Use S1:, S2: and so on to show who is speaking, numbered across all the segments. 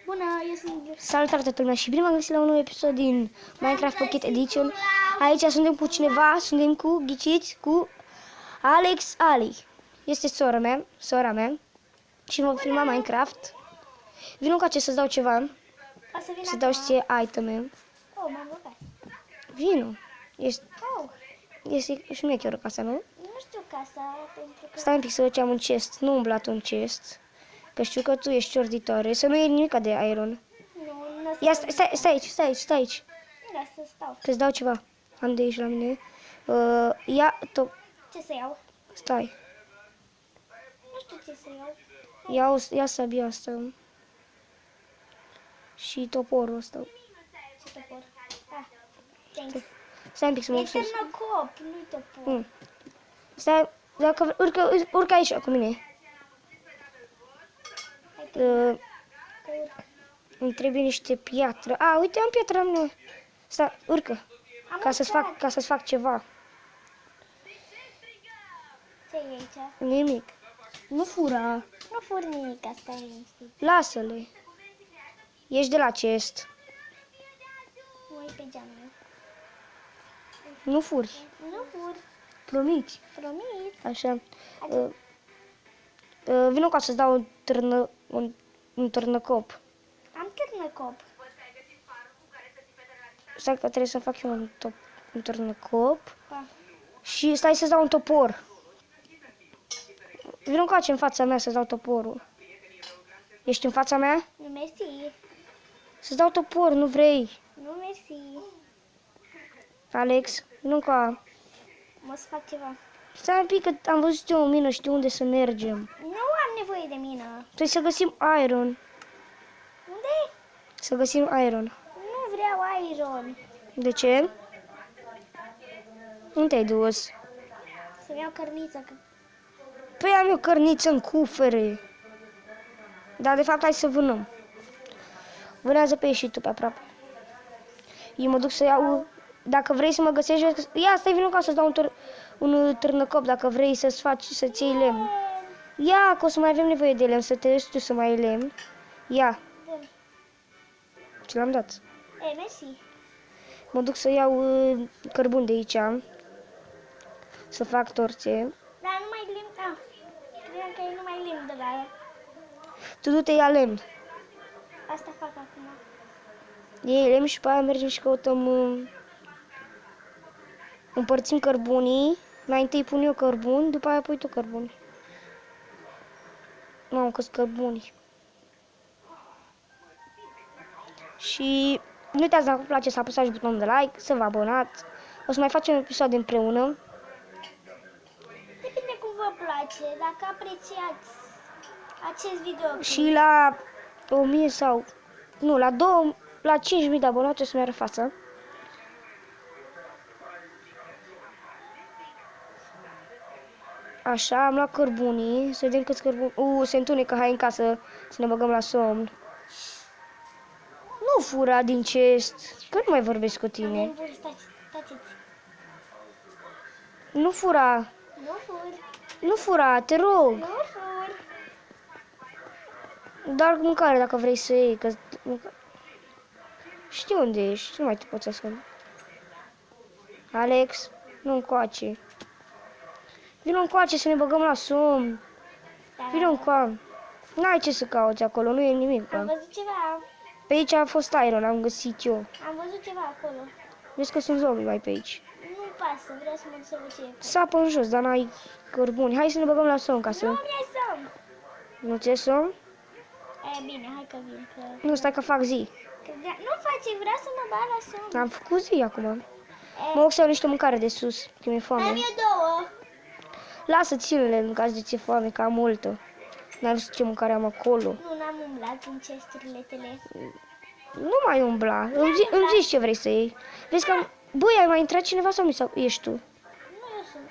S1: Bună, eu sunt...
S2: Salutare toată lumea și bine m-am găsit la un nou episod din Minecraft Pocket Edition. Aici suntem cu cineva, suntem cu, ghiciți, cu Alex Ali. Este sora mea și vom filma Minecraft. Vino cu ce să-ți dau ceva,
S1: O să vin
S2: să dau și ție iteme.
S1: Oh, m-am rugat.
S2: Vino.
S1: Oh,
S2: Este șmecheră casa, nu?
S1: nu știu casa, pentru că...
S2: Stai un pic să văd ce am în chest. Nu umbla tu în chest. Că știu că tu ești orditoare. Să nu iei nimic de iron.
S1: Nu o să...
S2: Ia, stai aici.
S1: Da, să stau.
S2: Că-ți dau ceva. Am de aici la mine. Ia,
S1: Ce să iau?
S2: stai.
S1: Nu știu ce să iau.
S2: Ia sabia asta. Și toporul ăsta.
S1: Ce topor? Ah, thanks.
S2: Stai un pic să mă
S1: E
S2: duc sus.
S1: ternăcop, nu-i topor.
S2: Stai, dacă urcă aici cu mine.
S1: Hai că urc.
S2: Îmi trebuie niște piatră. Uite, am piatră la mine. Stai, urcă.
S1: Am
S2: Ca să-ți fac ceva.
S1: Ce e aici?
S2: Nimic. Nu fura.
S1: Nu fur nimic, asta e liniștit.
S2: Lasă-le. Ești de la chest.
S1: Mă uit pe geamă.
S2: Nu furi.
S1: Nu fur,
S2: Promiți.
S1: promit.
S2: Așa. Vino ca să-ți dau un târnăcop.
S1: Am ternăcop.
S2: Stai că trebuie să fac și eu un târnăcop.
S1: Da.
S2: Și stai să-ți dau un topor. Vino încoace în fața mea să-ți dau toporul. Ești în fața mea?
S1: Nu mersi.
S2: Să-ți dau topor, nu vrei.
S1: Nu mersi.
S2: Alex, vino încoa.
S1: Mă să fac ceva.
S2: Stai un pic că am văzut eu o mină, știu unde să mergem.
S1: Nu am nevoie de mină.
S2: Trebuie să găsim iron.
S1: Unde?
S2: Să găsim iron.
S1: Nu vreau iron.
S2: De ce? Unde te-ai dus?
S1: Să-mi iau cărniță. Că...
S2: Păi am eu cărniță în cufere. Dar de fapt hai să vânăm. Vânează pe ei și tu pe aproape. Eu mă duc să iau... Dacă vrei să mă găsești... Ia, stai vină ca să-ți dau un târnăcop dacă vrei să-ți iei lemn. Ia, că o să mai avem nevoie de lemn, să te duci tu să mai iei lemn. Ia,
S1: Bun.
S2: ce l-am dat.
S1: E, mersi.
S2: Mă duc să iau cărbun de aici. Să fac torțe.
S1: Dar nu mai lemn. Ah, credeam că e numai lemn de la...
S2: Tu du-te ia lemn.
S1: Asta fac acum.
S2: Iei lemn și pe aia mergem și căutăm... împărțim cărbunii. Mai întâi pun eu cărbuni, după aia pui tu cărbuni. Mamă, că-s cărbuni. Și nu uitați dacă vă place să apăsați butonul de like, să vă abonați. O să mai facem episoade împreună.
S1: Depinde cum vă place. Dacă apreciați acest video.
S2: Și la 1000 sau... Nu, la 5000 de abonați o să-mi arăt fața. Așa, am luat cărbunii. Să vedem câți cărbuni... se întunecă, hai în casă să ne băgăm la somn. Nu fura din chest, că nu mai vorbesc cu tine.
S1: Am bun, stați.
S2: Nu fura,
S1: Nu fur.
S2: nu fura, te rog.
S1: Nu fur.
S2: Doar mâncare dacă vrei să iei, că... Știu unde ești, nu mai te poți ascunde. Alex, nu încoace. Vino încoace să ne băgăm la somn. Vino încoace. N-ai ce să cauți acolo, nu e nimic.
S1: Am văzut ceva.
S2: Pe aici a fost iron, am găsit eu.
S1: Am văzut ceva acolo.
S2: Vezi că sunt zombie mai pe aici.
S1: Nu-mi pasă, vreau să mă duc să văd ce e.
S2: Sapă în jos, dar n-ai cărbuni. Hai să ne băgăm la somn ca să...
S1: Nu mi-ai somn.
S2: Nu ți-e somn?
S1: E, bine, hai că vin. Că...
S2: Nu, stai că fac zi.
S1: Nu face, vreau să mă bag la somn.
S2: Am făcut zi acum. Mă duc să iau niște mâncare de sus, că mi-e foame.
S1: Am eu două.
S2: Lasă, ține-le în caz de ți-e foame, că am multă. N-am văzut ce mâncare am acolo.
S1: Nu, n-am umblat în chesturile tale.
S2: Nu mai umbla. Îmi zici ce vrei să iei. Vezi că... Băi, ai mai intrat cineva sau ești tu?
S1: Nu, eu sunt.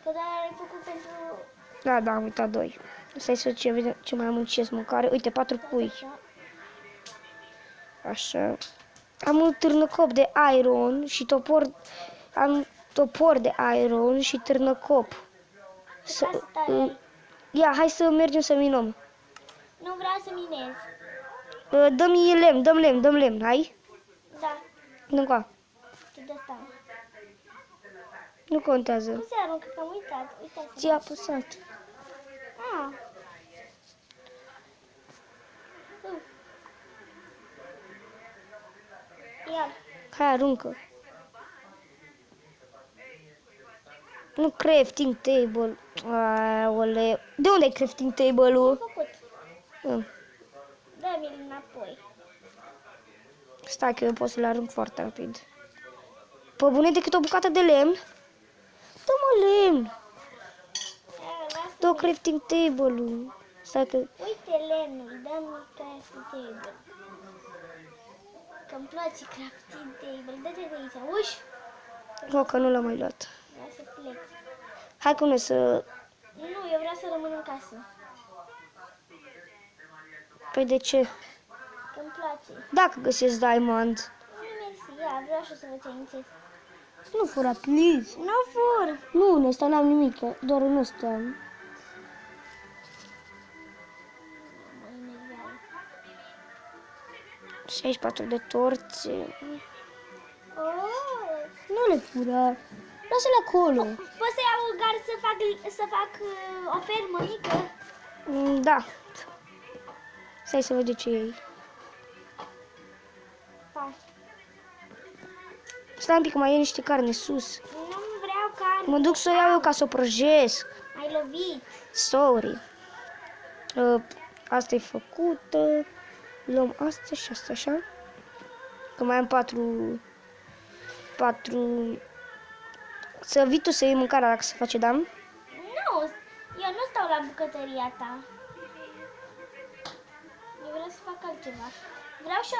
S1: Că doar ai făcut pentru...
S2: Da, am uitat 2. Stai să vedem ce mai am în chest mâncare. Uite, 4 pui. Așa. Am un târnăcop de iron și topor. Am topor de iron și târnăcop.
S1: Asta e.
S2: Ia, hai să mergem să minăm.
S1: Nu vreau să minez.
S2: Dă-mi lemn, dăm lemn, hai?
S1: Da,
S2: Nu ca.
S1: te dă asta.
S2: Nu contează.
S1: Nu se aruncă, că am uitat. Uitați.
S2: Ți-a apăsat.
S1: Ah. Iar.
S2: Hai, aruncă. Nu crafting table. Aole. De unde ai crafting
S1: Am
S2: table-ul?
S1: făcut. Dă-mi-l înapoi.
S2: Stai că eu pot să-l arunc foarte rapid. Pe bune decât o bucată de lemn? Dă-mă lemn.
S1: Lasă.
S2: Dă crafting table-ul. Stai că...
S1: Uite lemnul, dă-mi crafting table. Că-mi place crafting table. Dă-te de aici. Uși!
S2: O, că nu l-am mai luat.
S1: Vreau să plec.
S2: Hai cu noi să...
S1: Nu, eu vreau să rămân în casă.
S2: Păi de ce?
S1: Că-mi place.
S2: Dacă găsesc diamond.
S1: Nu, mersi. Ia, vreau și eu să vă țin inițiez.
S2: Nu fura, please.
S1: Nu fur!
S2: Nu, în ăsta n-am nimic, doar în ăsta.
S1: Mă enervează.
S2: 64 de torțe.
S1: Oh!
S2: Nu le fura. Lasă-le acolo.
S1: Pot să iau un gard să fac o fermă mică?
S2: Da. Stai să văd de ce e.
S1: Pa.
S2: Stai un pic, că mai e niște carne sus.
S1: Nu vreau carne.
S2: Mă duc să o iau eu ca să o prăjesc.
S1: Ai lovit.
S2: Sorry. Asta e făcută. Luăm asta și asta așa. Că mai am 4. Să vii tu să iei mâncarea dacă se face, da?
S1: Nu, eu nu stau la bucătăria ta. Eu vreau să fac altceva. Vreau și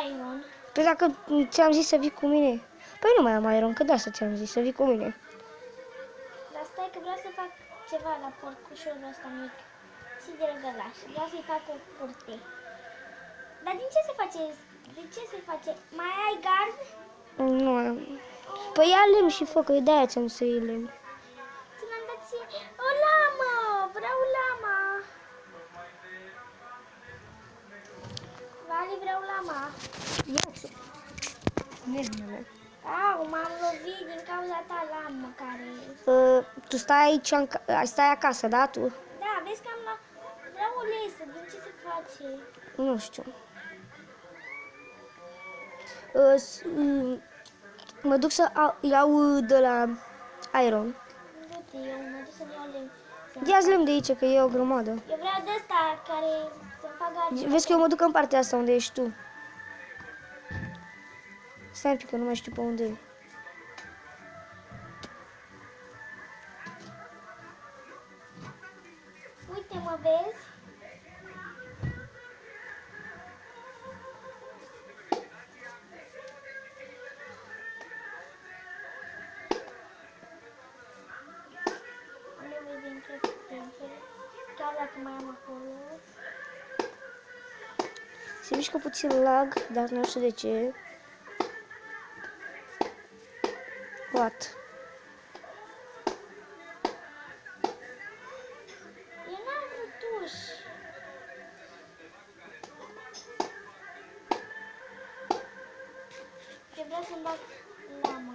S1: iron.
S2: Păi dacă ți-am zis să vii cu mine. Păi nu mai am iron, că de asta ți-am zis să vii cu mine.
S1: Dar stai că vreau să fac ceva la porcușorul ăsta mic. Și de răgălaș. Vreau să-i fac o curte. Dar din ce se face? De ce se face? Mai ai gard?
S2: Nu am. Păi ia lemn și fă, că de-aia ți-am să iei lemn.
S1: Ți l-am dat ție. O lamă! Vreau lama! Vali, vreau lama.
S2: Ia-ți-o. Lemnele.
S1: Au, m-am lovit din cauza ta lamă care...
S2: Tu stai aici, stai acasă, da, tu?
S1: Da, vezi că am la... Vreau o lesă. Din ce se face?
S2: Nu știu. Mă duc să iau de la iron.
S1: Du-te, eu mă duc să-mi iau lemn.
S2: Ia-ți lemn de aici, că e o grămadă.
S1: Eu vreau de ăsta care să-mi facă altceva.
S2: Vezi că eu mă duc în partea asta unde ești tu. Stai un pic, că nu mai știu pe unde e.
S1: Uite, mă vezi? Am nevoie de încredere. Chiar dacă mai am acolo.
S2: Se mișcă puțin lag, dar nu știu de ce. What?
S1: Eu n-am vrut uși. Eu vreau să-mi bag lama.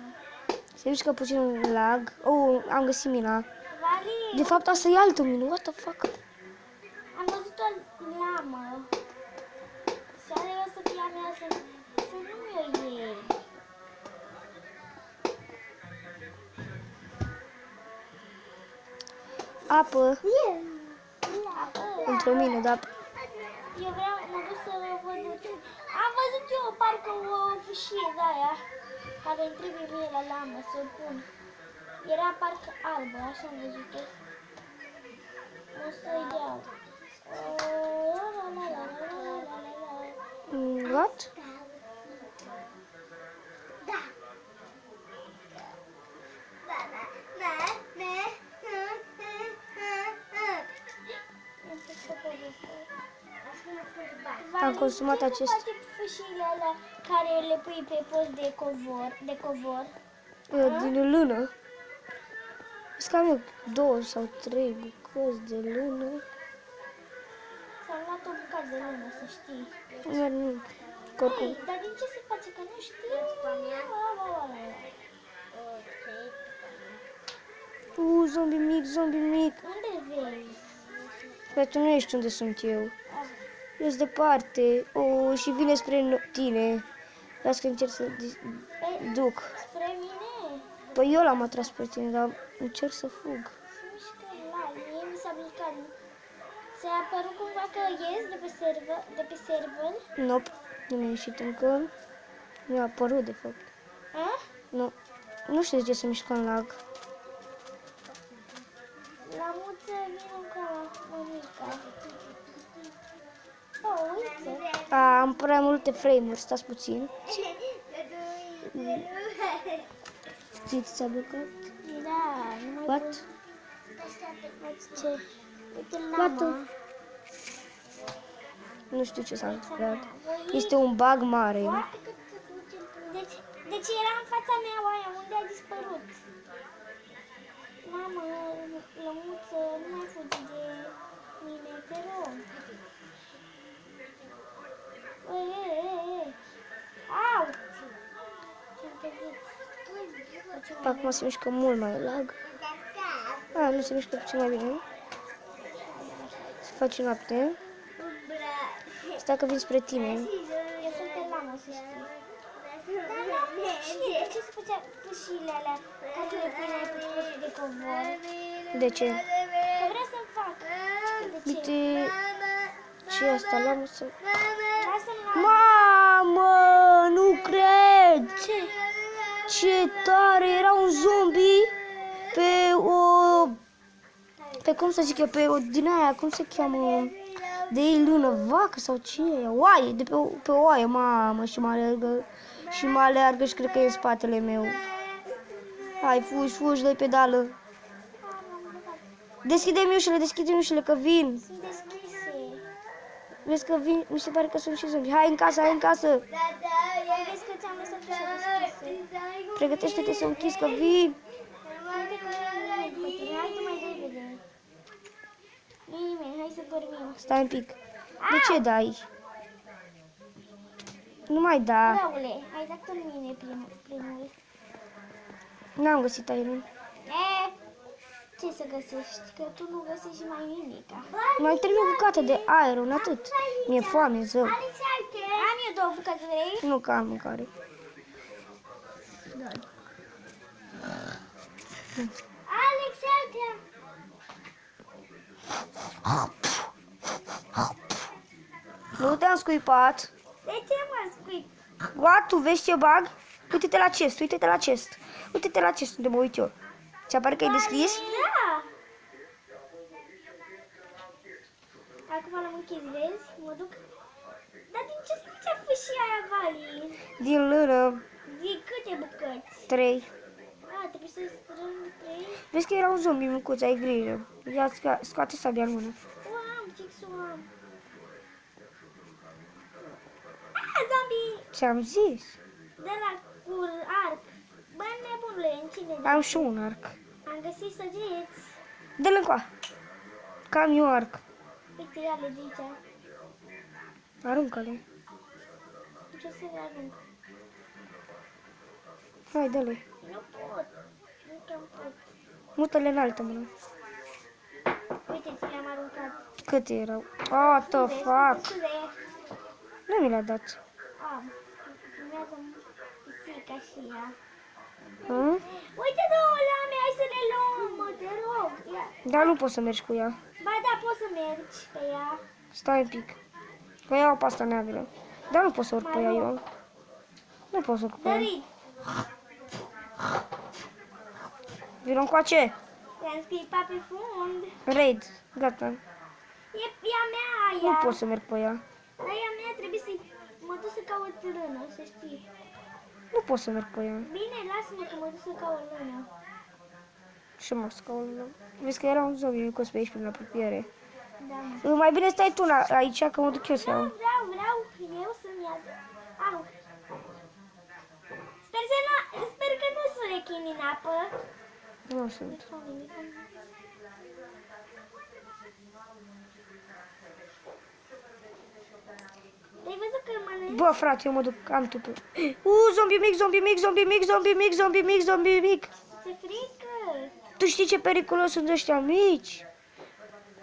S2: Se mișcă puțin lag. Oh, am găsit mina.
S1: Vali,
S2: De fapt, asta e altă mină. What the fuck?
S1: am văzut o lamă. Și are rost să fie a mea să nu mi-o iei.
S2: Apă. Într-o mină, da.
S1: Eu vreau, mă duc să văd. Am văzut eu parcă o fâșie de aia care îmi trebuie mie la lamă să o pun. Era parcă albă, așa am văzut-o. O să iau.
S2: What?
S1: Da.
S2: Am consumat acest.
S1: Ce faci fâșiile alea care le pui pe post de covor?
S2: Din lână. Vezi că am eu 2 sau 3 bucăți de lână.
S1: Sau am luat o bucată de lună, să știi.
S2: Nu merg nimic. Că oricum.
S1: Ei, dar din ce se face că nu știu?
S2: Zombie mic, zombie mic.
S1: Unde vezi?
S2: Păi tu nu ești unde sunt eu.
S1: Ah,
S2: Eu sunt departe. Și vine spre tine. Las că încerc să
S1: Pe,
S2: duc.
S1: spre mine?
S2: Păi eu l-am atras pe tine, dar încerc să fug.
S1: Se mișcă la mie, mi s-a mișcat. Ți-a apărut cumva că ies de pe server?
S2: Nope, nu mi-a ieșit încă. Mi-a apărut, de fapt.
S1: A?
S2: Nu, nu știu de ce se mișcă în lag.
S1: La muță vin încă mămica. Oh, uite.
S2: Am prea multe frame-uri, stați puțin. Ți s-a blocat?
S1: Da, nu mai
S2: What?
S1: văd ce. Uite
S2: What?
S1: lama.
S2: Nu știu ce s-a întâmplat. Este un bug mare.
S1: Deci era în fața mea oaia, unde a dispărut? Mamă, lămuță, nu mai fugi de mine, te rog. Ei. Au! Ce-am pierdut.
S2: Acum se mișcă mult mai lag. Nu se mișcă puțin mai bine. Se face noapte. Stai că vin spre tine.
S1: Eu sunt pe lamă, să știi. Dar n-am ieșit. De ce se făcea fâșile alea? Ca tu le puneai pe postul de covor?
S2: De ce?
S1: Că vreau să-mi fac. De ce?
S2: Uite ce e asta, lamă să...
S1: Lasă-mi la...
S2: Mamă, nu cred!
S1: Ce?
S2: Ce tare! Era un zombie pe o... Pe cum să zic eu, pe o din aia, cum se cheamă? De ei lână, vacă sau ce e? Oaie, de pe o oaie, mamă, și mă aleargă și cred că e în spatele meu. Hai, fugi, dă-i pedală. Deschide-mi ușile, că vin.
S1: Sunt deschise.
S2: Vezi că vin, mi se pare că sunt și zombi. Hai în casă.
S1: Vezi că ți-am lăsat ușa deschisă.
S2: Pregătește-te să închizi, că vin.
S1: Uite că nu e nimeni. Hai tu mai repede. Nu e nimeni, hai să dormim.
S2: Stai un pic. De ce dai? Nu mai da.
S1: Răule, ai dat în mine primul.
S2: N-am găsit iron.
S1: Ce să găsești? Că tu nu găsești mai nimica.
S2: Mai trebuie o bucată de iron, atât. Mi-e foame, zău.
S1: Am eu 2 bucăți, vrei?
S2: Nu că am mâncare.
S1: Alex, ia-te!
S2: Nu te-am scuipat.
S1: De ce mă scuip?
S2: What? Tu vezi ce bag? Uite-te la chest. Uite-te la chest unde mă uit eu. Ți apare că e deschis?
S1: Da! Acum l-am închis, vezi? Mă duc. Dar din ce se făcea fâșia aia, Vali?
S2: Din lână.
S1: Din câte bucăți?
S2: 3.
S1: Trebuie să strâng 3.
S2: Vezi că era un zombie micuț, ai grijă. Ia scoate sabia în mână.
S1: O am, fix-o am. Zombie!
S2: Ți-am zis.
S1: De la cu arc. Bă, nebunule, în cine?
S2: Am și un arc.
S1: Am găsit săgeți.
S2: Dă-l încoa. Că am eu arc.
S1: Uite, ia-le de aici.
S2: Aruncă-le.
S1: Ce să le arunc?
S2: Hai, dă-le.
S1: Nu pot. Nu cam pot.
S2: Mută-le în altă mână.
S1: Uite, ți le-am aruncat.
S2: Câte erau? What the fuck?
S1: Scuze.
S2: Nu mi le-a dat.
S1: Am. Filmează pisica și ea.
S2: Hă?
S1: Uite, două lame, hai să le luăm, mă, te rog. Ia.
S2: Dar nu poți să mergi cu ea.
S1: Ba da, poți să mergi pe ea.
S2: Stai un pic. Că iau pasta neagră. Dar nu pot să urc pe ea eu. Nu pot să urc pe ea.
S1: Dărit.
S2: Vino încoace.
S1: Te-am scripat pe fund.
S2: Raid. Gata.
S1: E a mea aia.
S2: Nu pot să merg pe ea.
S1: Dar e a mea, trebuie să mă duc să caut rână, să știi.
S2: Nu pot să merg pe ea.
S1: Bine, lasă-mă că mă duc să caut rână.
S2: Și mă scaunul. Vezi că era un zombie micuț pe aici prin apropiere.
S1: Da, mă.
S2: Mai bine stai tu aici, că mă duc eu să iau.
S1: Vreau eu să-mi iau. Au. Sper că nu sunt rechini în apă.
S2: Nu sunt. Bă, frate, eu mă duc, am tupul. Zombie mic, zombie mic, zombie mic, zombie mic, zombie mic, zombie mic.
S1: Ce frică!
S2: Tu știi ce periculos sunt ăștia mici?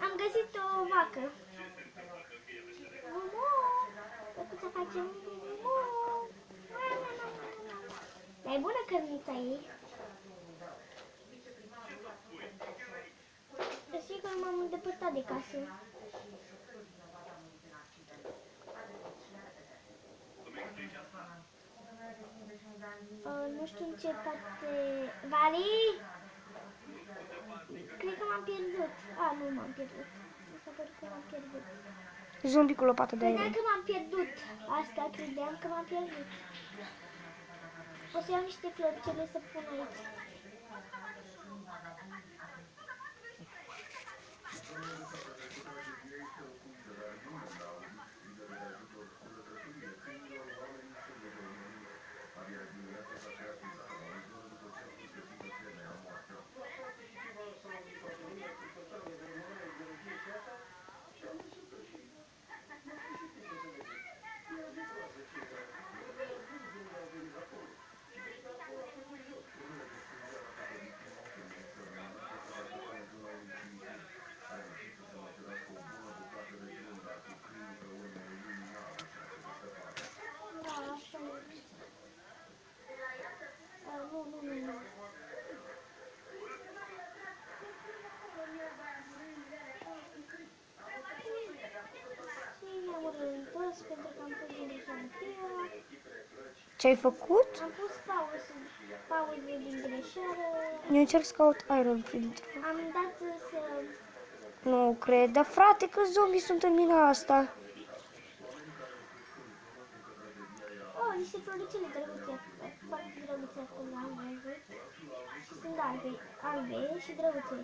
S1: Am găsit o vacă. Mumu! Să facem mumu! Dar e bună cărnița ei. Desigur m-am îndepărtat de casă. Nu știu în ce parte... Vali! Cred că m-am pierdut. Nu m-am pierdut. Mi s-a părut că m-am pierdut.
S2: Zombie cu lopată de
S1: Credeam
S2: aer.
S1: că m-am pierdut. Asta credeam că m-am pierdut. O să iau niște floricele să pun aici. Nu. Și mi-am întors pentru că am pus din greșeală.
S2: Ce ai făcut?
S1: Am pus pauză din greșeală.
S2: Eu încerc să caut Iron Flint.
S1: Am dat să...
S2: Nu cred, dar frate, că zombie sunt în mina asta.
S1: Niște floricele drăguțe, foarte drăguțe acolo am văzut. Și sunt albe și drăguțe.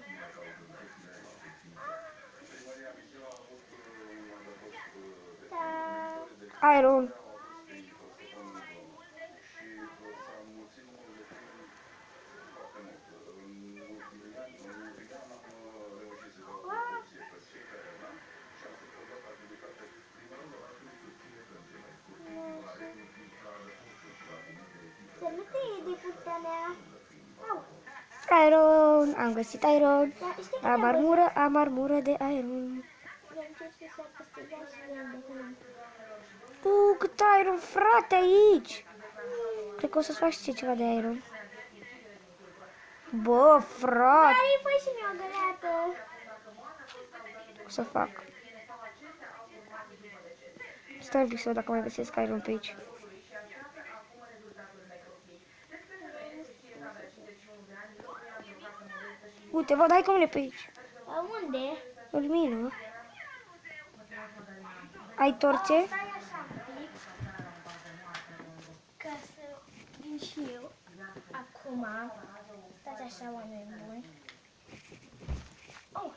S1: Da.
S2: Iron.
S1: Să nu te iei de curtea mea. Au.
S2: Iron. Am găsit Iron.
S1: Dar știi că
S2: Am armură de Iron.
S1: i-am încerc să se câștiga și le-am de până.
S2: Cât Iron, frate, aici. Cred că o să-ți faci și ceva de Iron. Bă, frate.
S1: Care-i fă și mie o găleată?
S2: O să fac. Stai un pic să văd dacă mai găsesc Iron pe aici. Uite, văd, hai că mine pe aici.
S1: Unde?
S2: În mină. Ai torțe?
S1: Stai așa un pic. Ca să vin și eu. Acum. Stați așa, oameni buni. Am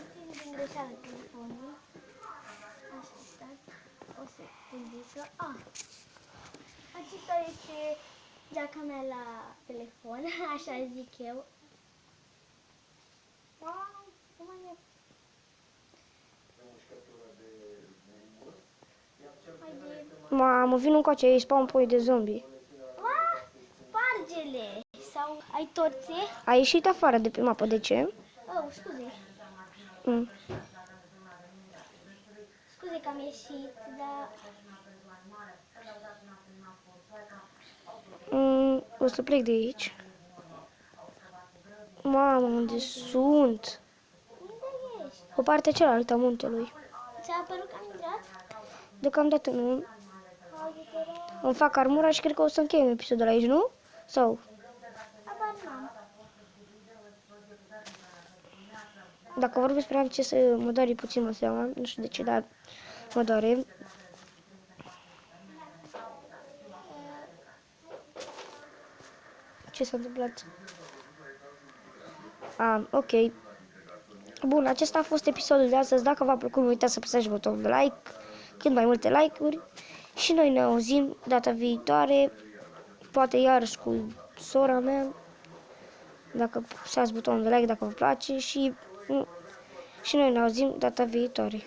S1: stins din greșeală telefonul. Așa, stați. O secundică. Acesta este geaca mea la telefon, așa zic eu. Nu mai e.
S2: Mamă, vin încoace, aici spawn point de zombie.
S1: Sparge-le! Sau ai torțe?
S2: Ai ieșit afară de pe mapă, de ce?
S1: Scuze.
S2: Mm.
S1: Scuze că am ieșit, dar...
S2: O să plec de aici. Mamă, unde sunt?
S1: Unde ești?
S2: Pe partea cealaltă a muntelui.
S1: Ți-a părut că am intrat?
S2: Deocamdată nu.
S1: Auditoră?
S2: Îmi fac armura și cred că o să încheiem episodul aici, nu? Sau?
S1: Abar n-am.
S2: Dacă vorbesc prea ce să mă doare puțin mă seama, nu știu de ce, dar mă doare. Ce s-a întâmplat? Ok. Bun, acesta a fost episodul de astăzi. Dacă v-a plăcut, nu uitați să apăsați butonul de like, cât mai multe like-uri. Și noi ne auzim data viitoare, poate iarăși cu sora mea. Dacă apăsați butonul de like, dacă vă place și noi ne auzim data viitoare.